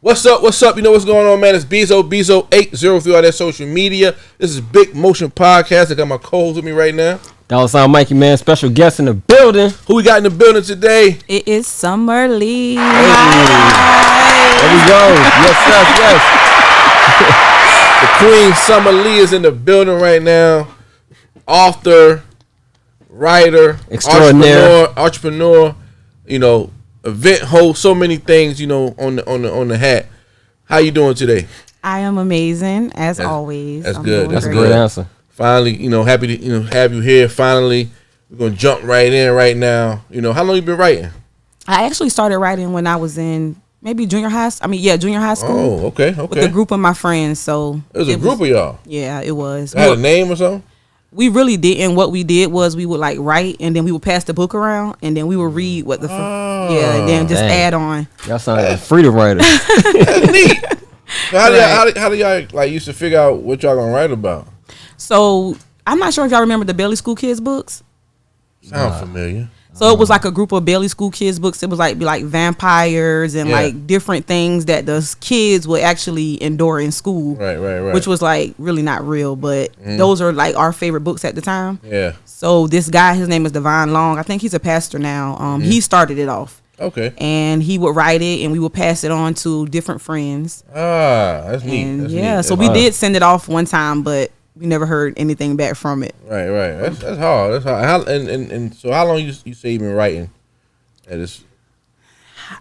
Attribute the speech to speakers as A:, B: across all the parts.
A: What's up? What's up? You know what's going on, man? It's Bezo803 on that social media. This is Big Motion Podcast. I got my co-host with me right now.
B: $sign Mikey, man. Special guest in the building.
A: Who we got in the building today?
C: It is Summah Lee.
B: Hey. There we go. Yes.
A: The Queen Summah Lee is in the building right now. Author, writer,
B: extraordinaire,
A: entrepreneur, you know, event host, so many things, you know, on the hat. How you doing today?
C: I am amazing as always.
A: That's good. That's a
B: good answer.
A: Finally, you know, happy to have you here. Finally, we're gonna jump right in right now. You know, how long you been writing?
C: I actually started writing when I was in maybe junior high school.
A: Oh, okay.
C: With a group of my friends. So
A: it was a group of y'all.
C: Yeah, it was.
A: Had a name or something?
C: We really didn't. What we did was we would like write, and then we would pass the book around, and then we would read what the and then just add on.
B: Y'all sound like freedom writers.
A: That's neat. So how do y'all like used to figure out what y'all gonna write about?
C: So I'm not sure if y'all remember the Bailey School Kids books.
A: Sound familiar.
C: So it was like a group of Bailey School Kids books. It was like vampires and like different things that the kids would actually endure in school.
A: Right.
C: Which was like really not real, but those are like our favorite books at the time.
A: Yeah.
C: So this guy, his name is Divine Long. I think he's a pastor now. He started it off.
A: Okay.
C: And he would write it, and we would pass it on to different friends.
A: That's neat.
C: And
A: neat.
C: So we did send it off one time, but we never heard anything back from it.
A: Right. That's hard. And so how long you say you've been writing?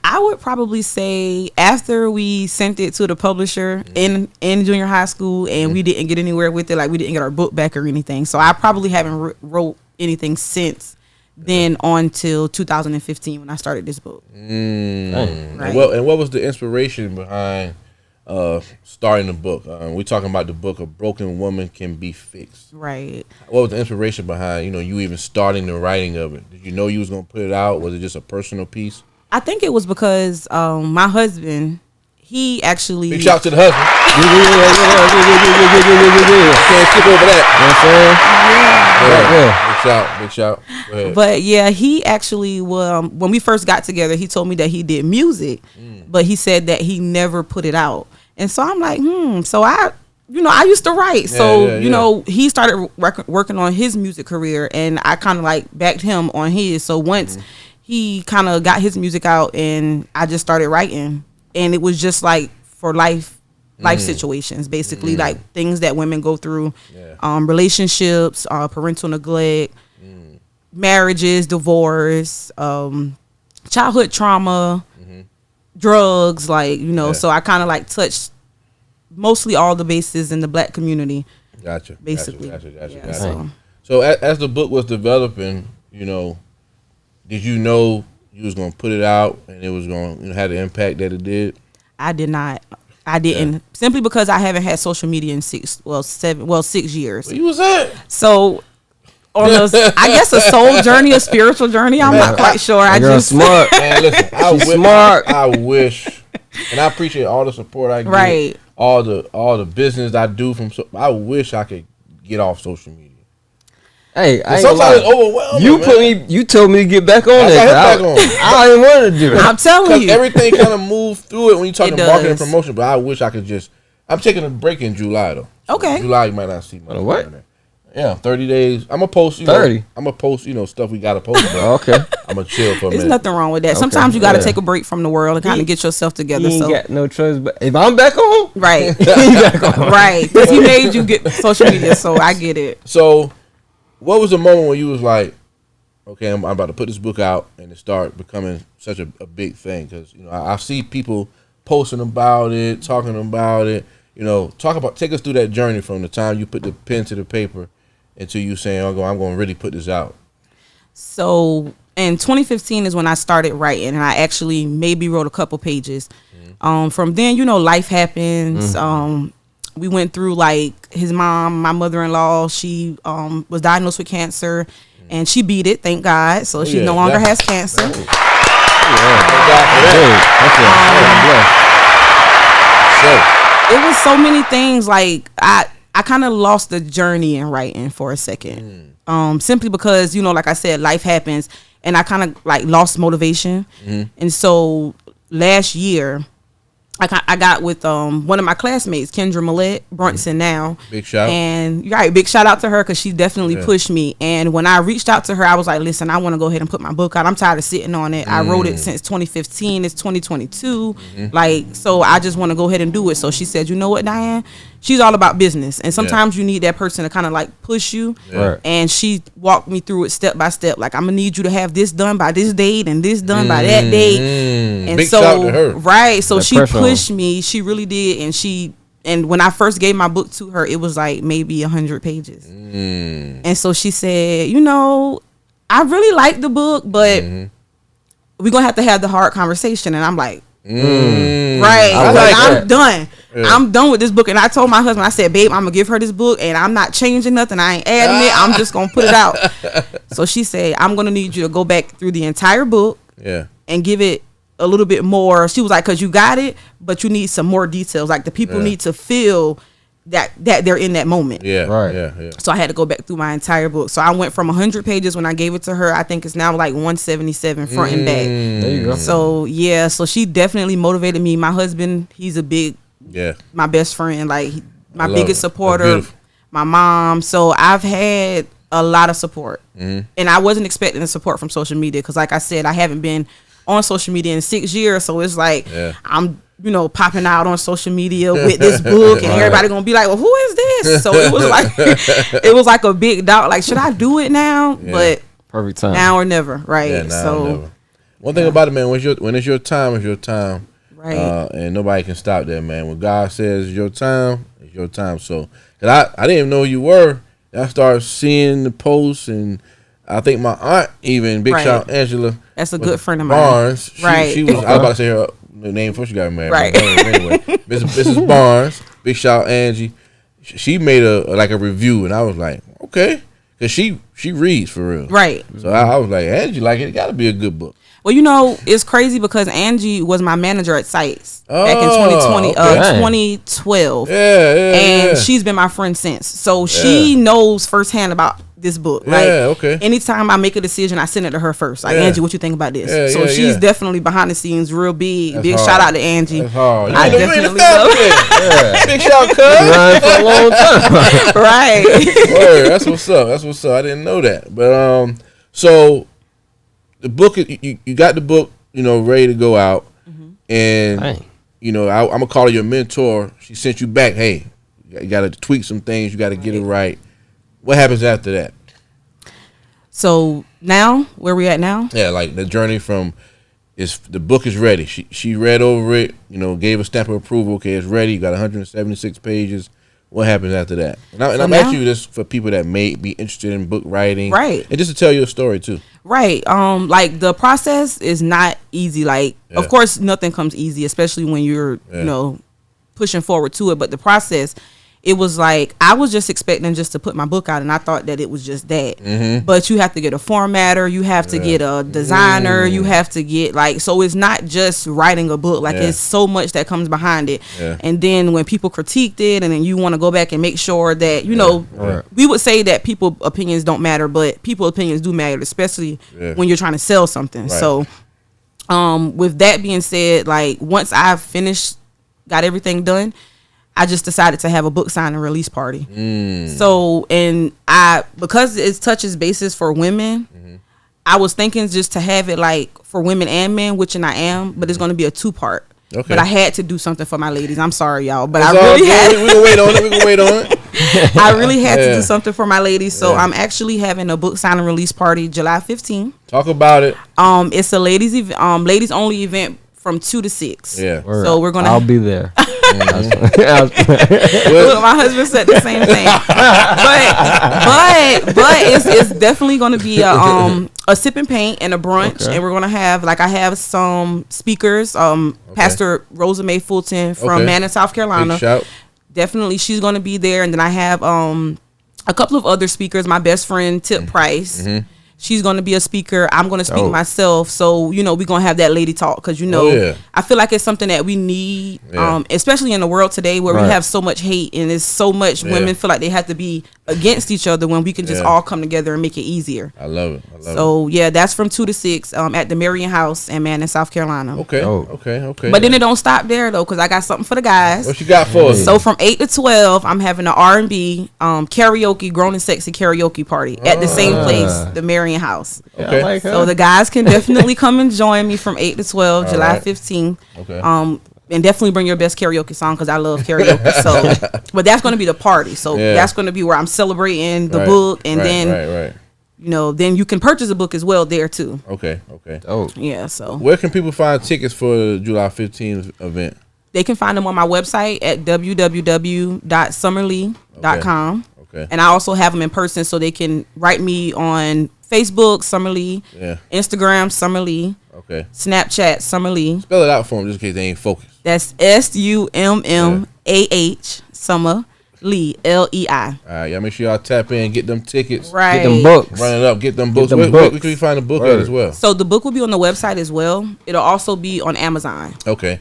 C: I would probably say after we sent it to the publisher in junior high school, and we didn't get anywhere with it, like we didn't get our book back or anything. So I probably haven't wrote anything since then on till 2015 when I started this book.
A: Right. And what was the inspiration behind starting the book? We're talking about the book, A Broken Woman Can Be Fixed.
C: Right.
A: What was the inspiration behind, you even starting the writing of it? Did you know you was going to put it out? Was it just a personal piece?
C: I think it was because my husband, he actually...
A: Big shout to the husband. Can't skip over that. Big shout. Go ahead.
C: But yeah, he actually, when we first got together, he told me that he did music, but he said that he never put it out. And so I'm like, So I used to write. He started working on his music career, and I kind of like backed him on his. So once he kind of got his music out, and I just started writing, and it was just like for life situations, basically like things that women go through, relationships, parental neglect, marriages, divorce, childhood trauma, drugs, so I kind of like touched mostly all the bases in the Black community.
A: Gotcha.
C: Basically.
A: Gotcha. So as the book was developing, did you know you was going to put it out and it was going to have the impact that it did?
C: I did not. I didn't. Simply because I haven't had social media in 6 years.
A: Where you was at?
C: So on I guess a soul journey, a spiritual journey. I'm not quite sure. I just
B: smart.
A: Man, listen,
B: smart.
A: I wish, and I appreciate all the support I get.
C: Right.
A: All the business I do I wish I could get off social media.
B: Hey,
A: sometimes it's overwhelming.
B: You told me to get back on it. I didn't want to do it.
C: I'm telling you,
A: everything kind of moved through it when you talk about marketing and promotion. But I wish I could just. I'm taking a break in July though.
C: Okay.
A: July you might not see much.
B: What?
A: Yeah, 30 days. I'm gonna post.
B: 30.
A: I'm gonna post. Stuff we gotta post.
B: Okay.
A: I'm gonna chill for a minute.
C: There's nothing wrong with that.
B: Okay.
C: Sometimes you gotta take a break from the world and kind of get yourself together.
B: You ain't got no choice, but if I'm back on,
C: right,
B: back on.
C: right, because he made you get social media, so I get it.
A: So, what was the moment when you was like, okay, I'm about to put this book out and it start becoming such a big thing? Because I see people posting about it, talking about it. Take us through that journey from the time you put the pen to the paper until you saying, I'm going to really put this out.
C: So in 2015 is when I started writing, and I actually maybe wrote a couple pages. From then, life happens. We went through like his mom, my mother-in-law. She was diagnosed with cancer, and she beat it, thank God. So she no longer has cancer. It was so many things. Like I kind of lost the journey in writing for a second. Simply because, like I said, life happens, and I kind of like lost motivation. And so last year I got with one of my classmates, Kendra Millette Brunson now.
A: Big shout.
C: And big shout out to her because she definitely pushed me. And when I reached out to her, I was like, listen, I want to go ahead and put my book out. I'm tired of sitting on it. I wrote it since 2015. It's 2022. So I just want to go ahead and do it. So she said, you know what, Diane? She's all about business. And sometimes you need that person to kind of like push you.
B: Right.
C: And she walked me through it step by step. Like, I'm going to need you to have this done by this date and this done by that date. And
A: big
C: so,
A: shout to her.
C: Right. So
B: That
C: she pushed me. She really did. And when I first gave my book to her, it was like maybe 100 pages. And so she said, you know, I really like the book, but we're going to have the hard conversation. And I'm like, right. I'm done. Yeah. I'm done with this book. And I told my husband, I said, babe, I'm going to give her this book and I'm not changing nothing. I ain't adding it. I'm just going to put it out. So she said, I'm going to need you to go back through the entire book and give it a little bit more. She was like, because you got it, but you need some more details. Like the people need to feel that they're in that moment.
A: Yeah. Right. Yeah.
C: So I had to go back through my entire book. So I went from 100 pages when I gave it to her. I think it's now like 177 front and back.
B: There you go.
C: So so she definitely motivated me. My husband, he's a big, my best friend, like my biggest supporter. My mom. So I've had a lot of support, and I wasn't expecting the support from social media because, like I said, I haven't been on social media in 6 years. So it's like I'm popping out on social media with this book and everybody gonna be like, well, who is this? So it was like a big doubt, like, should I do it now? But
B: perfect time,
C: now or never, right?
A: Yeah, now or never. One thing about it, man, when it's your time, it's your time,
C: right?
A: And nobody can stop that, man. When God says it's your time, it's your time. So, cause I didn't even know who you were. I started seeing the posts, and I think my aunt even, big shout Angela.
C: That's a good friend of mine.
A: Barnes. She was, I was about to say her name before she got married. Right. Anyway, Mrs. Barnes, big shout Angie. She made a review, and I was like, okay, because she reads for real. Right. So I was like, Angie, like, it got to be a good book.
C: Well, it's crazy because Angie was my manager at Sites back in 2012. And she's been my friend since. So she knows firsthand about this book. Anytime I make a decision, I send it to her first. Like, Angie, what you think about this? So she's definitely behind the scenes, real big. That's big hard. Shout out to Angie. That's hard. I definitely love it.
A: Big shout, cuz.
B: Run for a long time.
C: Right.
A: Word. That's what's up. I didn't know that. But so the book, you got the book, ready to go out, and I'm gonna call her your mentor. She sent you back. Hey, you got to tweak some things. You got to get it right. What happens after that?
C: So now, where we at now?
A: Yeah, like the journey from the book is ready. She read over it, gave a stamp of approval. Okay, it's ready. You got 176 pages. What happens after that? And I'm asking you this for people that may be interested in book writing, right? And just to tell you a story too,
C: right? Like the process is not easy. Like, of course, nothing comes easy, especially when you're pushing forward to it. But the process, it was like I was just expecting just to put my book out, and I thought that it was just that. But you have to get a formatter, you have to get a designer, you have to get so it's not just writing a book. Like it's so much that comes behind it. And then when people critiqued it, and then you want to go back and make sure that we would say that people opinions don't matter, but people opinions do matter, especially when you're trying to sell something. Right. So with that being said, like once I've finished, got everything done, I just decided to have a book signing release party. So, and because it touches bases for women, I was thinking just to have it like for women and men, which I am, but it's going to be a 2-part. Okay. But I had to do something for my ladies. I'm sorry, y'all, but I really had.
A: We can wait on it. We can wait on it.
C: I really had to do something for my ladies. So I'm actually having a book signing release party July 15th.
A: Talk about it.
C: It's a ladies only event from 2 to 6.
B: Yeah.
C: So we're gonna.
B: I'll be there.
C: Look, my husband said the same thing. but it's definitely gonna be a sip and paint and a brunch, and we're gonna have I have some speakers. Pastor Rosa Mae Fulton from Manning, South Carolina.
A: Big shout.
C: Definitely, she's gonna be there, and then I have a couple of other speakers. My best friend Tip Price. She's going to be a speaker. I'm going to speak myself. So, you know, we're going to have that lady talk because, you know, I feel like it's something that we need, especially in the world today where we have so much hate and there's so much women feel like they have to be against each other when we can just all come together and make it easier.
A: I love it.
C: So, yeah, that's from 2 to 6 at the Marion House in Manning, South Carolina.
A: Okay.
C: But then it don't stop there, though, because I got something for the guys.
A: What you got for us?
C: So, from 8 to 12, I'm having an R&B karaoke, grown and sexy karaoke party at the same place, the Marion House.
A: Okay.
B: Like
C: so, the guys can definitely come and join me from 8 to 12, July 15th.
A: Okay.
C: And definitely bring your best karaoke song because I love karaoke. So, but that's going to be the party. So, that's going to be where I'm celebrating the book. And then, you know, then you can purchase a book as well there, too.
A: Okay.
B: Oh.
C: Yeah, so.
A: Where can people find tickets for the July 15th event?
C: They can find them on my website at www.summerlee.com.
A: Okay.
C: And I also have them in person so they can write me on Facebook, Summer Lee, Instagram, Summer Lee, Snapchat, Summer Lee.
A: Spell it out for them just in case they ain't focused.
C: That's SUMMAH, Summer Lee, LEI.
A: All right, y'all make sure y'all tap in, get them tickets.
C: Right.
B: Get them books.
A: Run it up, get them books. Where can we find the book at as well?
C: So the book will be on the website as well. It'll also be on Amazon.
A: Okay.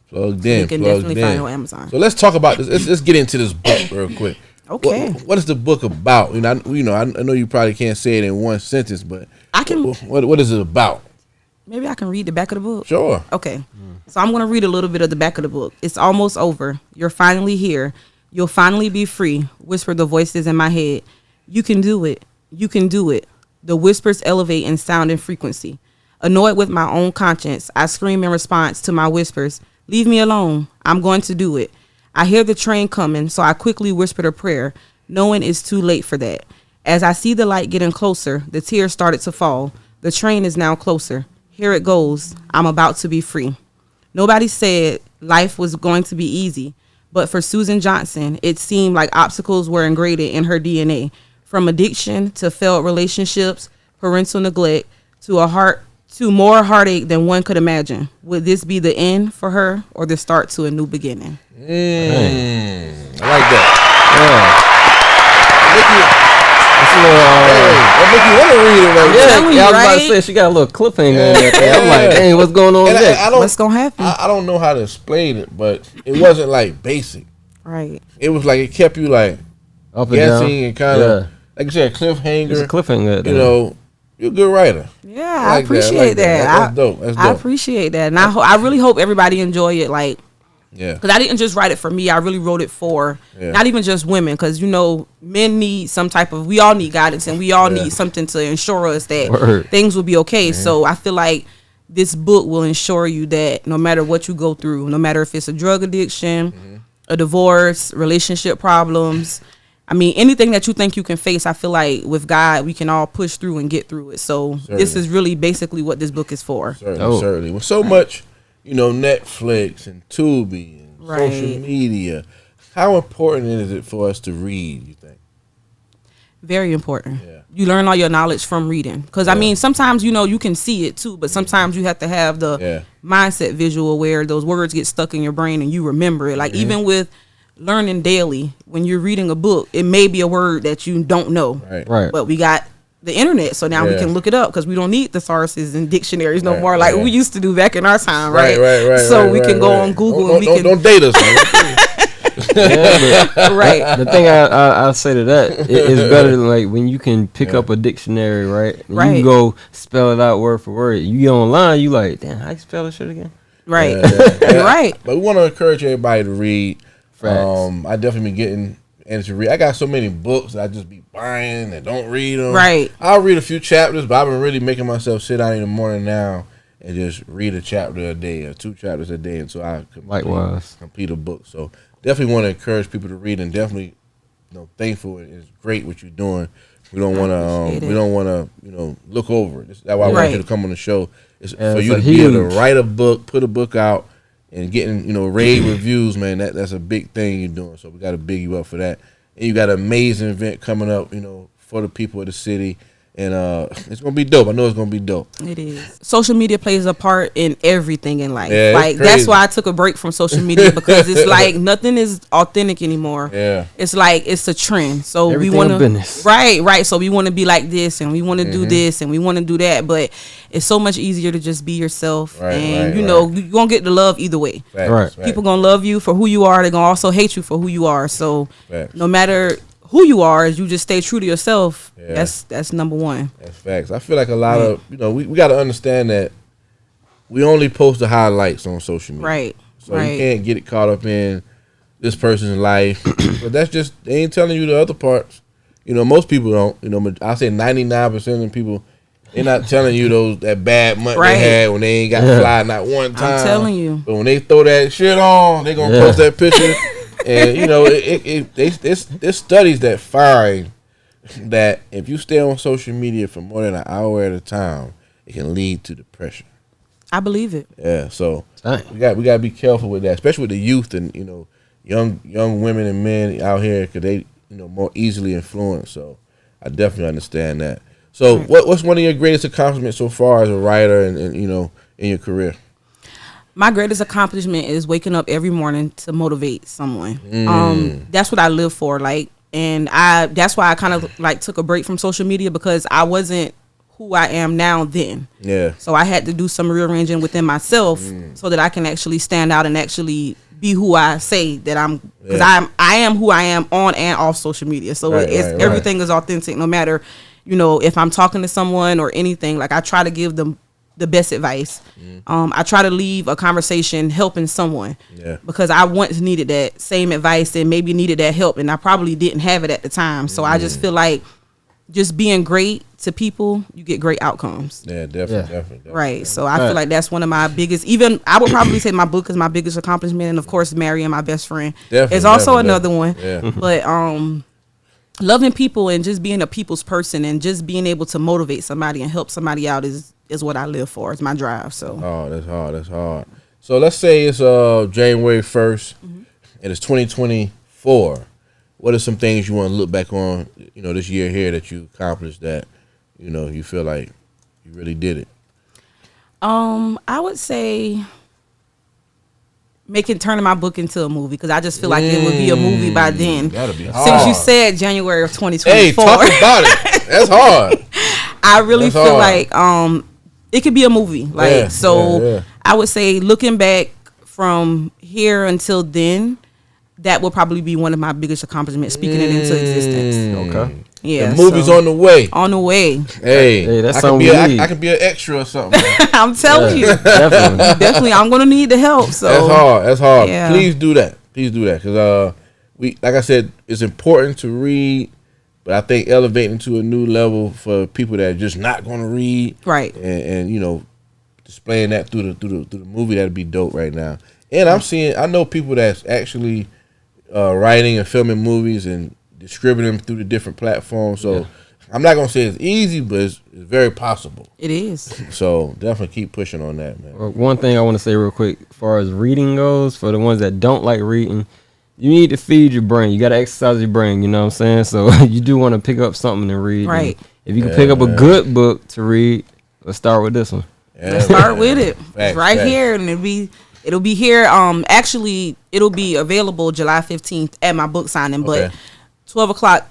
A: Plugged in.
C: You can definitely find it on Amazon.
A: So let's talk about this. Let's get into this book real quick.
C: Okay.
A: What is the book about? I know you probably can't say it in one sentence, but
C: I can.
A: What is it about?
C: Maybe I can read the back of the book.
A: Sure.
C: Okay. So I'm going to read a little bit of the back of the book. It's almost over. You're finally here. You'll finally be free, whisper the voices in my head. You can do it. You can do it. The whispers elevate in sound and frequency. Annoyed with my own conscience, I scream in response to my whispers. Leave me alone. I'm going to do it. I hear the train coming, so I quickly whispered a prayer, knowing it's too late for that. As I see the light getting closer, the tears started to fall. The train is now closer. Here it goes. I'm about to be free. Nobody said life was going to be easy, but for Susan Johnson, it seemed like obstacles were ingrained in her DNA, from addiction to failed relationships, parental neglect, to more heartache than one could imagine. Would this be the end for her or the start to a new beginning?
A: I like that. Make you want to read it right
B: I was about
C: right?
B: to say she got a little cliffhanger in there. I'm like, dang, what's going on next?
C: What's going to happen?
A: I don't know how to explain it, but it wasn't like basic.
C: Right.
A: It was like it kept you like
B: Up and
A: guessing
B: down.
A: and kind of like you said, cliffhanger.
B: It's a cliffhanger.
A: You know, you're a good writer.
C: Yeah, I appreciate
A: like
C: that.
A: That's dope. That's dope.
C: I appreciate that, and I really hope everybody enjoy it. Like, because I didn't just write it for me. I really wrote it for not even just women, because you know, men need some type of. We all need guidance, and we all need something to ensure us that things will be okay. So I feel like this book will ensure you that no matter what you go through, no matter if it's a drug addiction, a divorce, relationship problems. I mean, anything that you think you can face, I feel like with God, we can all push through and get through it. So this is really basically what this book is for.
A: Certainly. With so much, you know, Netflix and Tubi and social media, how important is it for us to read, you think?
C: Very important. Yeah. You learn all your knowledge from reading. Because, I mean, sometimes, you know, you can see it too, but sometimes you have to have the mindset visual where those words get stuck in your brain and you remember it. Like, even with learning daily, when you're reading a book, it may be a word that you don't know.
B: Right.
C: But we got the internet, so now we can look it up because we don't need thesauruses and dictionaries no more like we used to do back in our time, right? So we can go on Google and we can...
A: Don't date us, man.
C: Right.
B: The thing I'll say to that, it's better than like when you can pick up a dictionary, right? And you can go spell it out word for word. You get online, you like, damn, how you spell this shit again?
C: Right. You're right.
A: But we want to encourage everybody to read.
B: Facts.
A: I definitely been getting into read. I got so many books that I just be buying and don't read them.
C: Right.
A: I'll read a few chapters, but I've been really making myself sit down in the morning now and just read a chapter a day or 2 chapters a day until I complete a book. So definitely want to encourage people to read, and definitely, you know, thankful it's great what you're doing. We don't want to you know, look over it. That's why I want you to come on the show. It's for you to be able to write a book, put a book out, and getting, you know, rave reviews, man. That's a big thing you're doing. So we got to big you up for that. And you got an amazing event coming up, you know, for the people of the city. And it's gonna be dope. I know it's gonna be dope.
C: It is. Social media plays a part in everything in life.
A: Yeah,
C: like that's why I took a break from social media, because it's like nothing is authentic anymore.
A: Yeah.
C: It's like it's a trend. So
B: Everything
C: we want to
B: business.
C: Right. So we want to be like this, and we want to do this, and we want to do that. But it's so much easier to just be yourself, and you know you're gonna get the love either way.
A: Facts,
B: Right.
A: facts.
C: People gonna love you for who you are. They're gonna also hate you for who you are. So
A: Facts.
C: no matter who you are, as you just stay true to yourself.
A: Yeah.
C: That's number one.
A: That's facts. I feel like a lot of we got to understand that we only post the highlights on social media.
C: Right.
A: So you can't get it caught up in this person's life. But that's just, they ain't telling you the other parts. You know, most people don't. You know, I say 99% of people, they're not telling you that bad month they had when they ain't got fly not one time.
C: I'm telling you.
A: But when they throw that shit on, they gonna post that picture. And you know, there's studies that find that if you stay on social media for more than an hour at a time, it can lead to depression.
C: I believe it.
A: Yeah, so
B: Dang.
A: we got to be careful with that, especially with the youth and young women and men out here, because they more easily influenced. So I definitely understand that. So what's one of your greatest accomplishments so far as a writer and in your career?
C: My greatest accomplishment is waking up every morning to motivate someone. That's what I live for. That's why I kind of took a break from social media, because I wasn't who I am now then. Yeah. So I had to do some rearranging within myself so that I can actually stand out and actually be who I say that I'm, because I am who I am on and off social media. So everything is authentic, no matter, if I'm talking to someone or anything. Like, I try to give them the best advice. I try to leave a conversation helping someone, because I once needed that same advice and maybe needed that help, and I probably didn't have it at the time. So I just feel like just being great to people, you get great outcomes.
A: Yeah, definitely.
C: Right. So I feel like that's one of my biggest, even I would probably say my book is my biggest accomplishment, and of course marrying my best friend is also another one. Yeah. But loving people and just being a people's person and just being able to motivate somebody and help somebody out is what I live for. It's my drive. So
A: that's hard. So let's say it's January 1st and it's 2024. What are some things you want to look back on, this year here that you accomplished that, you feel like you really did it?
C: I would say turning my book into a movie, because I just feel like it would be a movie by then.
A: That'd be hard.
C: Since you said January of 2024.
A: Hey, talk about it. That's hard.
C: I really feel like it could be a movie. I would say, looking back from here until then, that will probably be one of my biggest accomplishments, speaking it into existence.
B: Okay.
C: Yeah.
A: The movie's on the way.
C: On the way.
A: Hey,
B: that's
A: I can be an extra or something.
C: I'm telling you. Definitely. I'm going to need the help. So
A: That's hard.
C: Yeah.
A: Please do that. Because like I said, it's important to read, but I think elevating to a new level for people that are just not going to read.
C: Right.
A: And displaying that through the movie, that'd be dope right now. And I know people that's actually writing and filming movies and distributing them through the different platforms. So I'm not gonna say it's easy, but it's very possible.
C: It is.
A: So definitely keep pushing on that, man.
B: One thing I want to say real quick, as far as reading goes, for the ones that don't like reading, you need to feed your brain. You got to exercise your brain. You know what I'm saying? So you do want to pick up something to read.
C: Right.
B: And if you can pick up a good book to read, let's start with this one.
C: Let's start with it. It's right here, and it'll be here. Actually, it'll be available July 15th at my book signing, but 12 o'clock,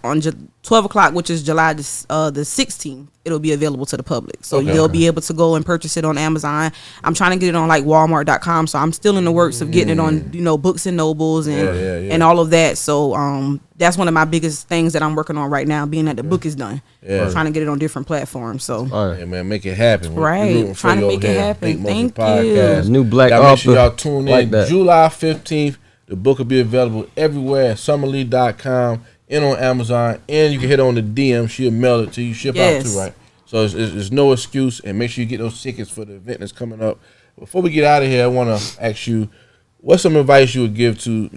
C: which is July the 16th, it'll be available to the public. So you'll be able to go and purchase it on Amazon. I'm trying to get it on Walmart.com. So I'm still in the works of getting it on, Books and Nobles and all of that. So that's one of my biggest things that I'm working on right now, being that the book is done. I'm trying to get it on different platforms. So
A: yeah, man, make it happen.
C: Right. Trying to make it happen. Thank you.
B: New black
A: y'all
B: author.
A: Make sure y'all tune in
B: that.
A: July 15th. The book will be available everywhere at SummahLee.com. And on Amazon, and you can hit on the DM. She'll mail it to you, ship out too, right? So there's no excuse, and make sure you get those tickets for the event that's coming up. Before we get out of here, I want to ask you, what's some advice you would give to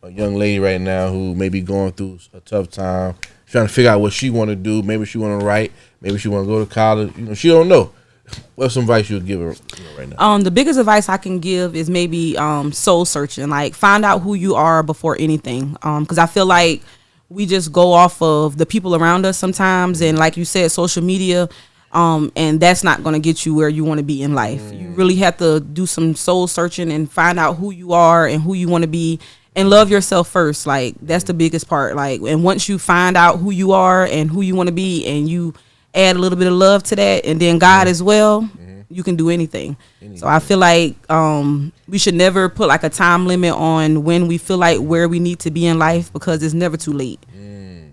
A: a young lady right now who may be going through a tough time, trying to figure out what she want to do? Maybe she want to write, maybe she want to go to college. She don't know. What's some advice you would give her right now?
C: The biggest advice I can give is maybe soul searching. Like, find out who you are before anything. Because I feel like we just go off of the people around us sometimes, and like you said, social media, and that's not going to get you where you want to be in life. You really have to do some soul searching and find out who you are and who you want to be, and love yourself first. Like, that's the biggest part. Like, and once you find out who you are and who you want to be, and you add a little bit of love to that, and then God as well, you can do anything. So I feel like we should never put like a time limit on when we feel like where we need to be in life, because it's never too late,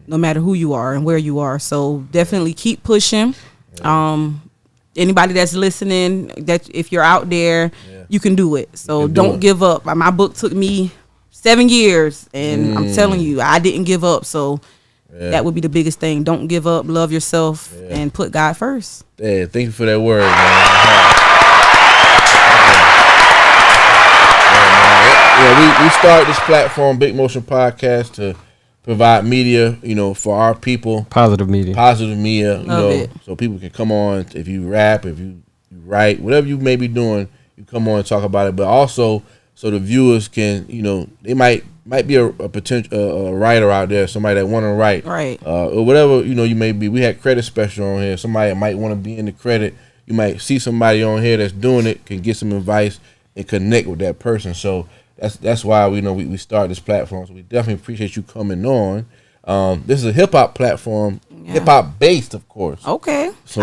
C: no matter who you are and where you are. So definitely keep pushing. Anybody that's listening, that if you're out there, you can do it. So don't give up. My book took me 7 years, and I'm telling you, I didn't give up. So that would be the biggest thing. Don't give up. Love yourself and put God first.
A: Yeah, thank you for that word, man. We started this platform, Big Motion Podcast, to provide media, for our people.
B: Positive media,
A: so people can come on. If you rap, if you write, whatever you may be doing, you come on and talk about it. But also, so the viewers can, they might be a potential writer out there, somebody that want to write,
C: right,
A: or whatever you may be. We had credit special on here. Somebody that might want to be in the credit. You might see somebody on here that's doing it, can get some advice and connect with that person. So that's why we started this platform. So we definitely appreciate you coming on. This is a hip hop platform, hip hop based, of course.
C: Okay.
A: So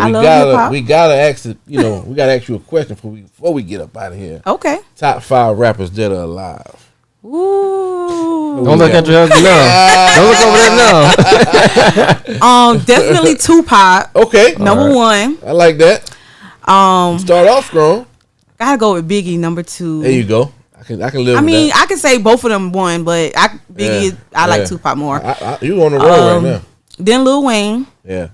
A: we gotta ask you a question before we get up out of here.
C: Okay.
A: Top 5 rappers dead or alive.
C: Ooh.
B: Don't look at your husband now. Don't look over there now.
C: Definitely Tupac.
A: Okay.
C: Number 1.
A: I like that. Start off strong.
C: Gotta go with Biggie, number 2.
A: There you go. I can live with that.
C: I mean, I can say both of them one, but Biggie, I like Tupac more.
A: You on the road right now.
C: Then Lil Wayne.
A: Yeah.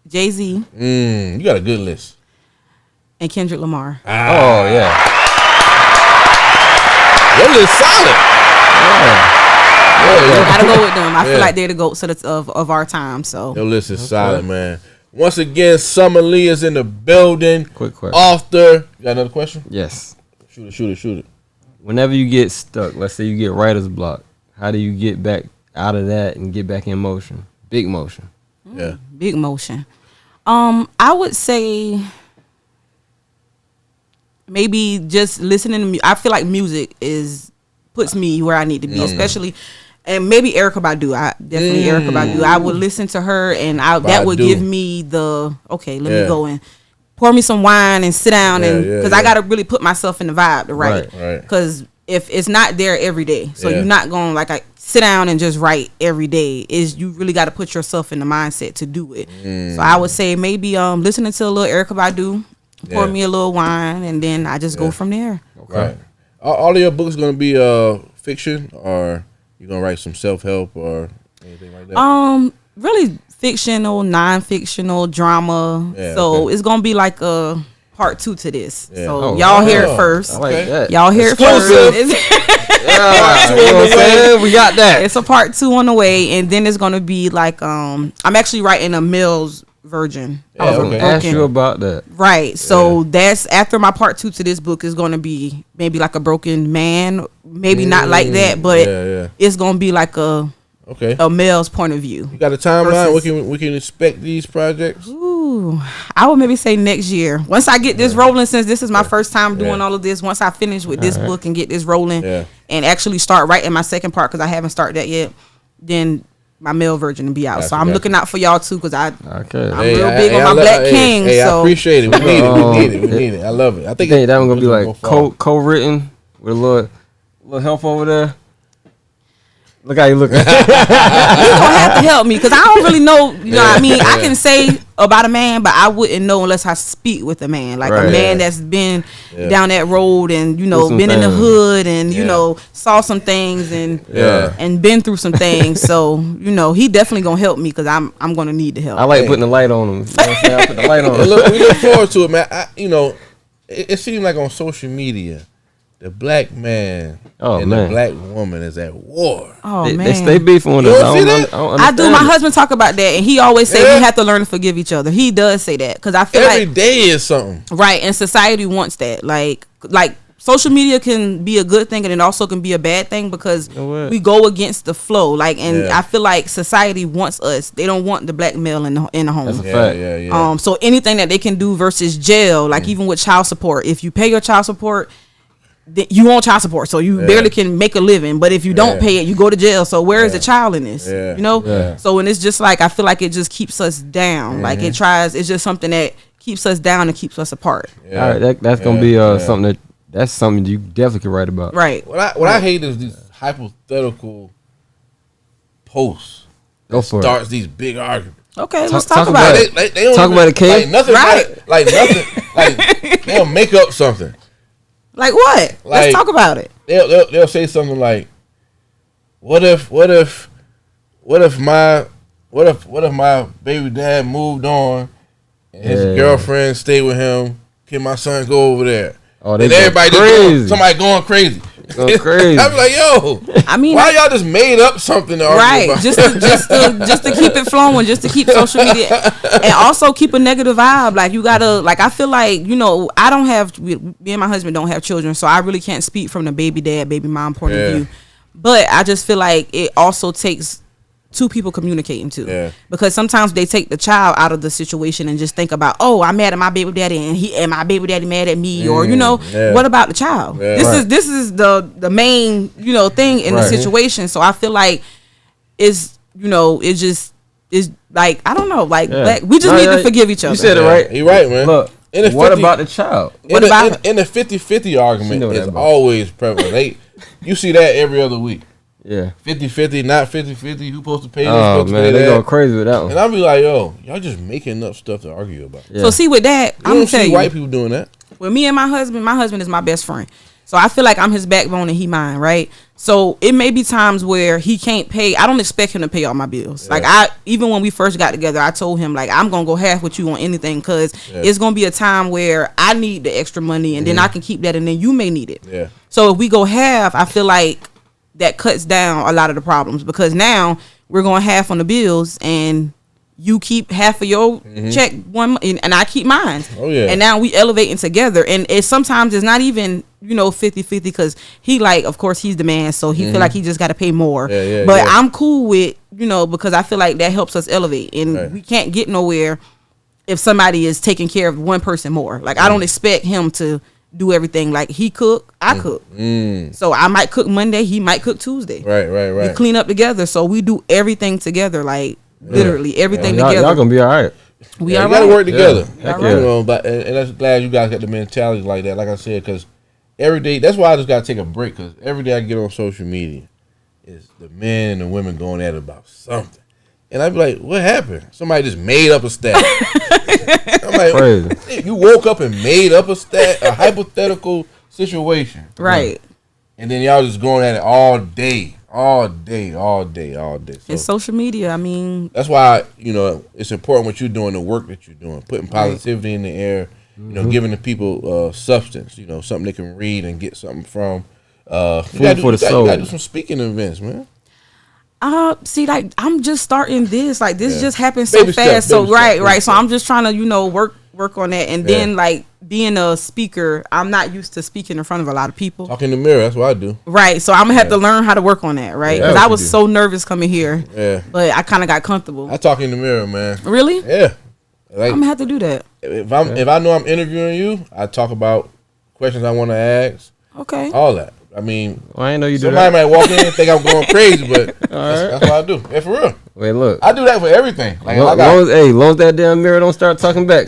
C: Jay-Z.
A: You got a good list.
C: And Kendrick Lamar.
B: Oh, yeah.
A: Your list solid.
C: Yeah. Gotta go with them. I feel like they're the GOATs of our time. So
A: your list is solid, man. Once again, Summah Lee is in the building.
B: Quick question.
A: Author. You got another question?
B: Yes.
A: Shoot it.
B: Whenever you get stuck, let's say you get writer's block, how do you get back out of that and get back in motion? Big motion.
A: Yeah.
C: Big motion. I would say maybe just listening to music. I feel like music puts me where I need to be, especially, and maybe Erykah Badu. Erykah Badu. I would listen to her, and that would give me the let me go and pour me some wine and sit down, and because I got to really put myself in the vibe to write.
A: Right.
C: Because if it's not there every day, so you're not going I sit down and just write every day. You really got to put yourself in the mindset to do it. So I would say maybe listening to a little Erykah Badu, pour me a little wine, and then I just go from there.
A: Okay. Right. All of your books gonna be fiction, or you gonna write some self-help or anything like that?
C: Really fictional, non-fictional, drama. It's gonna be like a part 2 to this. So y'all hear it first.
B: I like that.
C: Y'all hear it first.
B: We got that.
C: It's a part 2 on the way, and then it's gonna be like I'm actually writing a male's version.
B: I was gonna ask you about that.
C: Right. So that's after my part 2 to this book is gonna be maybe like a broken man, maybe not like that, but it's gonna be like a male's point of view.
A: You got a timeline? We can expect these projects?
C: Ooh, I would maybe say next year. Once I get this rolling, since this is my first time doing all of this, once I finish with this book and get this rolling and actually start writing my second part, because I haven't started that yet, then my male version will be out. So I'm looking out for y'all too, because I'm real big on my Black King.
A: Hey, I appreciate it. We need it. I love it. I think
B: that one gonna be like co-written with a little help over there. Look how you looking.
C: You gonna have to help me, because I don't really know. You know what I mean? I can say about a man, but I wouldn't know unless I speak with a man, like a man that's been down that road and been in the hood and saw some things and been through some things. So he definitely gonna help me, because I'm gonna need the help.
B: I like putting the light on him. You know what I'm saying? I put the light on him.
A: We look forward to it, man. It seems like on social media, the black man and the black woman is at war.
B: They stay beefing with us.
C: I do. My husband talk about that, and he always say we have to learn to forgive each other. He does say that, because I feel
A: every day is something.
C: Right, and society wants that. Like social media can be a good thing and it also can be a bad thing because we go against the flow. Like, and I feel like society wants us. They don't want the black male in the home.
B: That's a fact.
C: So anything that they can do versus jail, like even with child support, if you pay your child support, you own child support, so you barely can make a living. But if you don't pay it, you go to jail. So where is the child in this? You know. So and it's just like I feel like it just keeps us down. Like it's just something that keeps us down and keeps us apart.
B: All right, that's gonna be something that's something you definitely can write about.
C: Right.
A: What I hate is these hypothetical posts.
B: Go for
A: starts these big arguments.
C: Okay, let's talk about it.
A: They don't
B: talk about it, Kate.
A: Like nothing. Right. Like nothing. Like they'll make up something.
C: Like what? Let's talk about it.
A: They'll say something like, "What if my baby dad moved on and his girlfriend stayed with him? Can my son go over there?"
B: Oh,
A: and everybody somebody going crazy.
B: Going crazy.
A: I'm like, yo. I mean, why y'all just made up something to argue about?
C: just to keep it flowing, just to keep social media, and also keep a negative vibe. Like you gotta, like I feel like I don't have, me and my husband don't have children, so I really can't speak from the baby dad, baby mom point of view. But I just feel like it also takes two people communicating too, because sometimes they take the child out of the situation and just think about, oh, I'm mad at my baby daddy and my baby daddy mad at me, or what about the child? This is the main thing in the situation. So I feel like it's it just is like I don't know, like we just need to forgive each other.
B: You said it right.
A: You're right, man.
B: Look, what about the child?
A: What about in the 50-50 argument is always prevalent. You see that every other week.
B: Yeah,
A: 50-50, not 50-50. Who supposed to pay this?
B: Oh man, they go crazy with that one.
A: And I'll be like, yo, y'all just making up stuff to argue about.
C: Yeah. So see with that, I'm gonna tell you,
A: white people doing that.
C: With me and my husband is my best friend. So I feel like I'm his backbone and he mine, right? So it may be times where he can't pay. I don't expect him to pay all my bills. Like even when we first got together, I told him like I'm gonna go half with you on anything because it's gonna be a time where I need the extra money and then I can keep that and then you may need it. Yeah. So if we go half, I feel like that cuts down a lot of the problems because now we're going half on the bills and you keep half of your check one and I keep mine. Oh yeah. And now we elevating together and sometimes it's not even 50-50 because he of course he's the man so he feel like he just got to pay more. But I'm cool with because I feel like that helps us elevate and we can't get nowhere if somebody is taking care of one person more. Like I don't expect him to do everything. Like he cook, I cook. So I might cook Monday, he might cook Tuesday. Right. We clean up together, so we do everything together. Like literally everything together.
B: Y'all gonna be all right.
A: We gotta work together. But and that's glad you guys got the mentality like that. Like I said, because every day, that's why I just gotta take a break. Because every day I get on social media, is the men and the women going at it about something. And I'd be like, what happened? Somebody just made up a stat. I'm like, you woke up and made up a stat, a hypothetical situation.
C: Right.
A: And then y'all just going at it all day. So
C: and social media, I mean.
A: That's why, it's important what you're doing, the work that you're doing, putting positivity in the air, giving the people substance, something they can read and get something from.
B: Food for the soul.
A: You gotta do some speaking events, man.
C: See, like I'm just starting this. Like this just happened so fast. So right. So I'm just trying to, work on that. And then like being a speaker, I'm not used to speaking in front of a lot of people.
A: Talk in the mirror, that's what I do.
C: Right. So I'm gonna have to learn how to work on that, right? Because I was so nervous coming here. Yeah. But I kind of got comfortable.
A: I talk in the mirror, man.
C: Really?
A: Yeah.
C: Like, I'm gonna have to do that.
A: If I know I'm interviewing you, I talk about questions I want to ask.
C: Okay.
A: All that. I mean,
B: I didn't know you do
A: that. Somebody might walk in and think I'm going crazy, but that's what I do. Yeah, for real.
B: Wait, look.
A: I do that for everything. Like,
B: long as that damn mirror don't start talking back.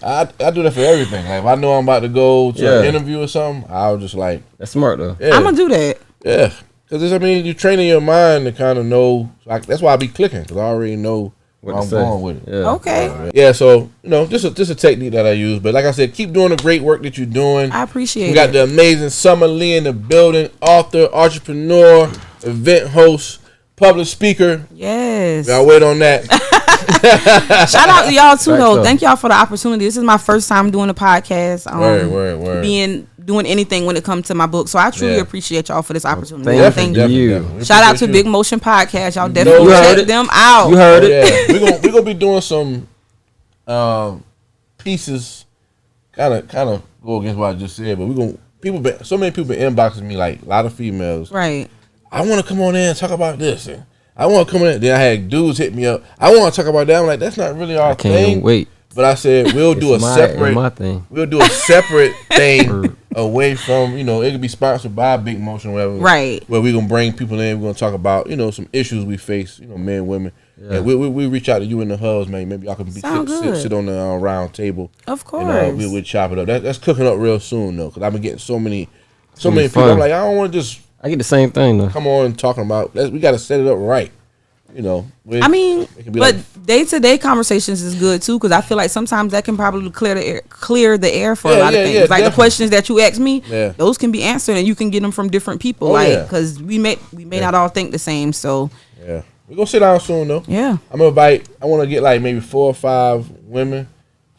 A: I do that for everything. Like, if I know I'm about to go to an interview or something, I'll just like.
B: That's smart, though.
C: Yeah. I'm going to do that.
A: Yeah. Because, you're training your mind to kind of know. Like, that's why I be clicking, because I already know where I'm going with it.
C: Yeah. Okay.
A: Yeah, so, just a technique that I use. But like I said, keep doing the great work that you're doing.
C: I appreciate it.
A: We got the amazing Summah Lee in the building, author, entrepreneur, event host, public speaker.
C: Yes.
A: Y'all wait on that.
C: Shout out to y'all too, though. Thank y'all for the opportunity. This is my first time doing a podcast. Word. Doing anything when it comes to my book. So I truly appreciate y'all for this opportunity.
B: Thank you.
C: Shout out to Big Motion Podcast. Y'all definitely check them out.
B: You heard it.
A: We're gonna be doing some pieces kind of go against what I just said, but so many people been inboxing me, like a lot of females.
C: Right.
A: I want to come on in and talk about this, and I want to come in. Then I had dudes hit me up. I want to talk about that. I'm like, that's not really our thing.
B: I can't wait.
A: But I said we'll do a separate thing away from, it could be sponsored by Big Motion or whatever.
C: Right.
A: Where we're gonna bring people in. We're gonna talk about some issues we face, men, women. Yeah. And we reach out to you in the hubs, man. Maybe y'all can sit on the round table.
C: Of course.
A: And we'll chop it up. That's cooking up real soon though, because I've been getting so many people. I'm like, I don't want to just.
B: I get the same thing though.
A: Come on, talking about we got to set it up right.
C: But day-to-day conversations is good too, because I feel like sometimes that can probably clear the air for a lot of things. Like definitely. The questions that you ask me, those can be answered, and you can get them from different people. Because we may not all think the same. So
A: yeah, we're gonna sit down soon though.
C: Yeah,
A: I want to get like maybe 4 or 5 women,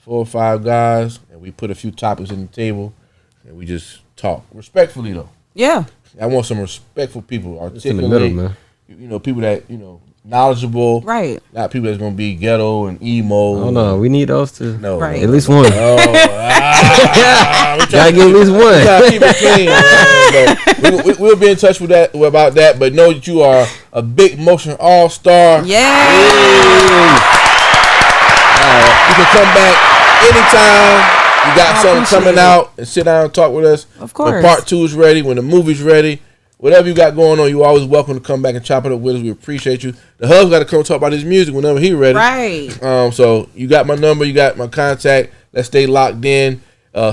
A: 4 or 5 guys, and we put a few topics on the table, and we just talk respectfully though.
C: Yeah,
A: I want some respectful people, articulate,
B: in the middle, man.
A: People that knowledgeable,
C: right?
A: Not people that's gonna be ghetto and emo.
B: Oh no, we need those too.
A: No,
C: right.
B: At least one.
A: Gotta
B: get at least one.
A: Keep it clean. So we'll be in touch about that. But know that you are a Big Motion all-star.
C: Yeah.
A: You can come back anytime. You got something coming out and sit down and talk with us.
C: Of course.
A: When part 2 is ready, when the movie's ready. Whatever you got going on, you're always welcome to come back and chop it up with us. We appreciate you. The hub's got to come talk about his music whenever he's ready.
C: Right.
A: So you got my number, you got my contact. Let's stay locked in.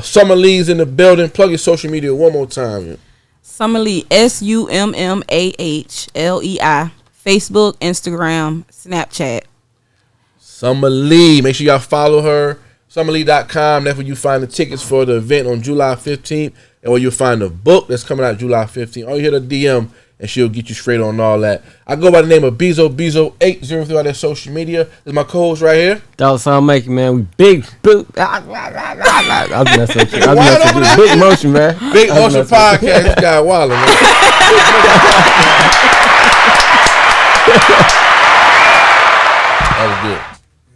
A: Summah Lee's in the building. Plug your social media one more time.
C: Summah Lee, SUMMAHLEI. Facebook, Instagram, Snapchat.
A: Summah Lee. Make sure y'all follow her. SummahLee.com. That's where you find the tickets for the event on July 15th. And where you'll find the book that's coming out July 15th. All you hit a DM and she'll get you straight on all that. I go by the name of Bezo803 on that social media. This is my co-host right here.
B: $, making, man. We big. I was messing with you. Big Motion, man.
A: Big Motion Podcast. This guy wildin', man. That was good.